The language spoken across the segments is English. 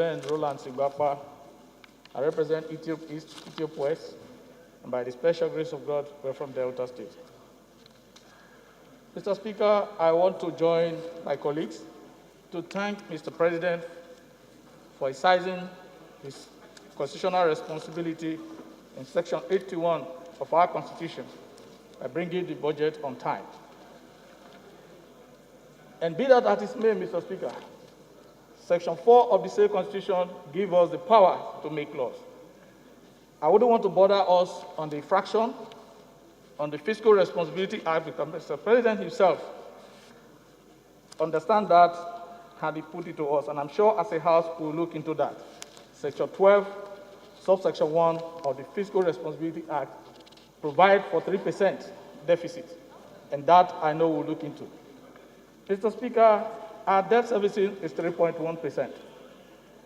President Roland Igbakpa. I represent Ethiopia East, Ethiopia West, and by the special grace of God, we're from Delta State. Mr. Speaker, I want to join my colleagues to thank Mr. President for exercising his constitutional responsibility in Section 81 of our Constitution by bringing the budget on time. And be that as it may, Mr. Speaker, Section 4 of the same Constitution gives us the power to make laws. I wouldn't want to bother us on the infraction, on the Fiscal Responsibility Act, because Mr. President himself understands that and he put it to us, and I'm sure as a House we'll look into that. Section 12, subsection 1 of the Fiscal Responsibility Act provides for 3% deficit, and that I know we'll look into. Mr. Speaker, our debt servicing is 3.1%.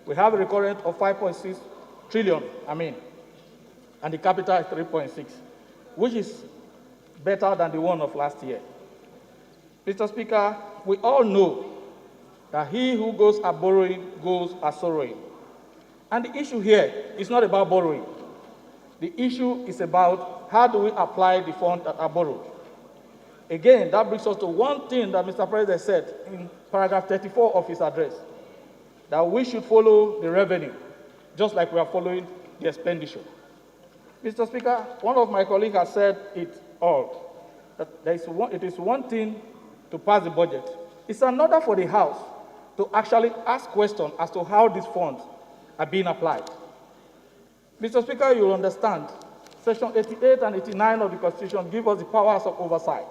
We have a recurrent of 5.6 trillion, and the capital is 3.6, which is better than the one of last year. Mr. Speaker, we all know that he who goes a borrowing goes a sorrowing. And the issue here is not about borrowing. The issue is about how do we apply the funds that are borrowed. Again, that brings us to one thing that Mr. President said in paragraph 34 of his address, that we should follow the revenue, just like we are following the expenditure. Mr. Speaker, one of my colleagues has said it all, that it is one thing to pass the budget. It's another for the House to actually ask questions as to how these funds are being applied. Mr. Speaker, you will understand, Section 88 and 89 of the Constitution give us the powers of oversight.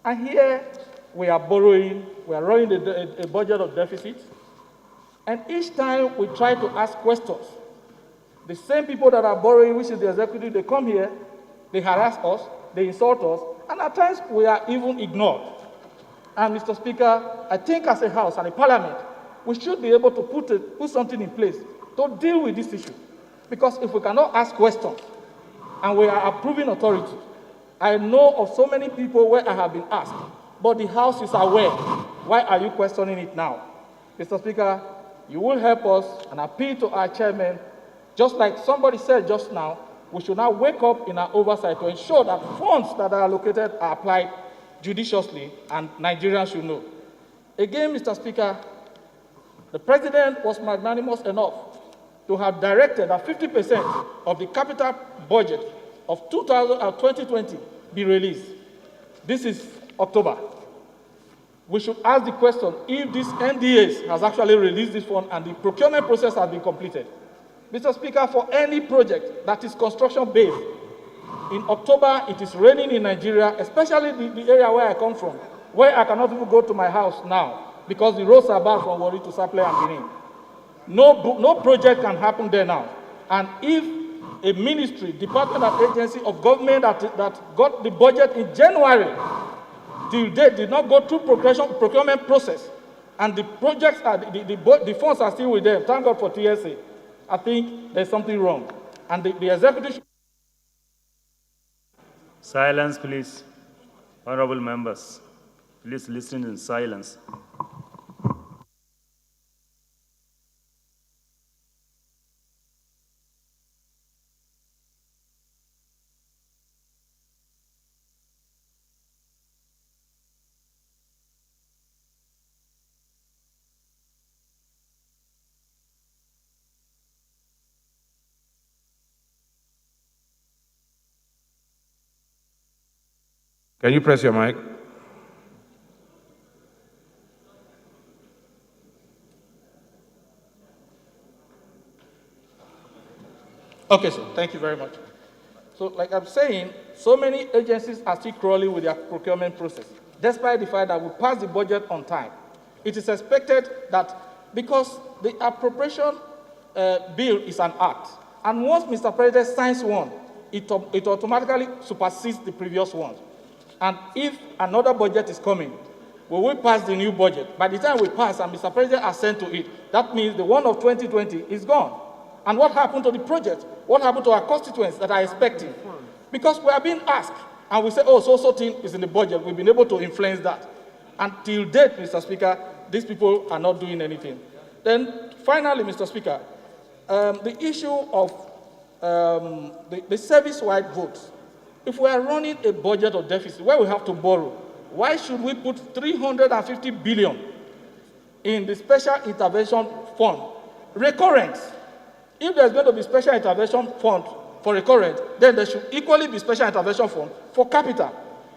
And here we are borrowing, we are running a budget of deficit, and each time we try to ask questions, the same people that are borrowing, which is the executive, they come here, they harass us, they insult us, and at times we are even ignored. And Mr. Speaker, I think as a House and a Parliament, we should be able to put something in place to deal with this issue. Because if we cannot ask questions and we are approving authority, I know of so many people where I have been asked, but the House is aware. Why are you questioning it now? Mr. Speaker, you will help us and appeal to our chairman, just like somebody said just now, we should now wake up in our oversight to ensure that funds that are allocated are applied judiciously, and Nigerians should know. Again, Mr. Speaker, the President was magnanimous enough to have directed that 50% of the capital budget of 2020 be released. This is October. We should ask the question if this NDAs has actually released this fund and the procurement process has been completed. Mr. Speaker, for any project that is construction-based, in October it is raining in Nigeria, especially the area where I come from, where I cannot even go to my house now because the roads are bad from Warri to Saple and Benin. No project can happen there now. And if a ministry, department, or agency of government that got the budget in January, till date did not go through procurement process, and the projects are, the funds are still with them, thank God for TSA, I think there's something wrong. And the executive... Silence, please. Honorable members, please listen in silence. Can you press your mic? Okay, sir. Thank you very much. So, like I'm saying, so many agencies are still crawling with their procurement process, despite the fact that we passed the budget on time. It is expected that because the appropriation bill is an act, and once Mr. President signs one, it automatically supersedes the previous one. And if another budget is coming, we will pass the new budget. By the time we pass and Mr. President assent to it, that means the one of 2020 is gone. And what happened to the project? What happened to our constituents that are expecting? Because we are being asked, and we say, oh, so thing is in the budget. We've been able to influence that. Until date, Mr. Speaker, these people are not doing anything. Then finally, Mr. Speaker, the issue of the service-wide votes. If we are running a budget of deficit where we have to borrow, why should we put 350 billion in the special intervention fund? Recurrent. If there's going to be special intervention fund for recurrent, then there should equally be special intervention fund for capital.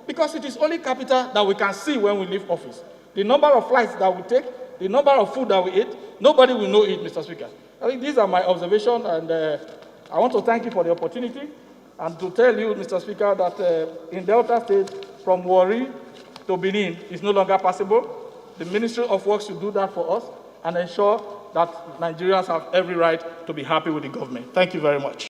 Because it is only capital that we can see when we leave office. The number of flights that we take, the number of food that we eat, nobody will know it, Mr. Speaker. I think these are my observations, and I want to thank you for the opportunity and to tell you, Mr. Speaker, that in Delta State, from Warri to Benin is no longer possible. The Ministry of Works should do that for us and ensure that Nigerians have every right to be happy with the government. Thank you very much.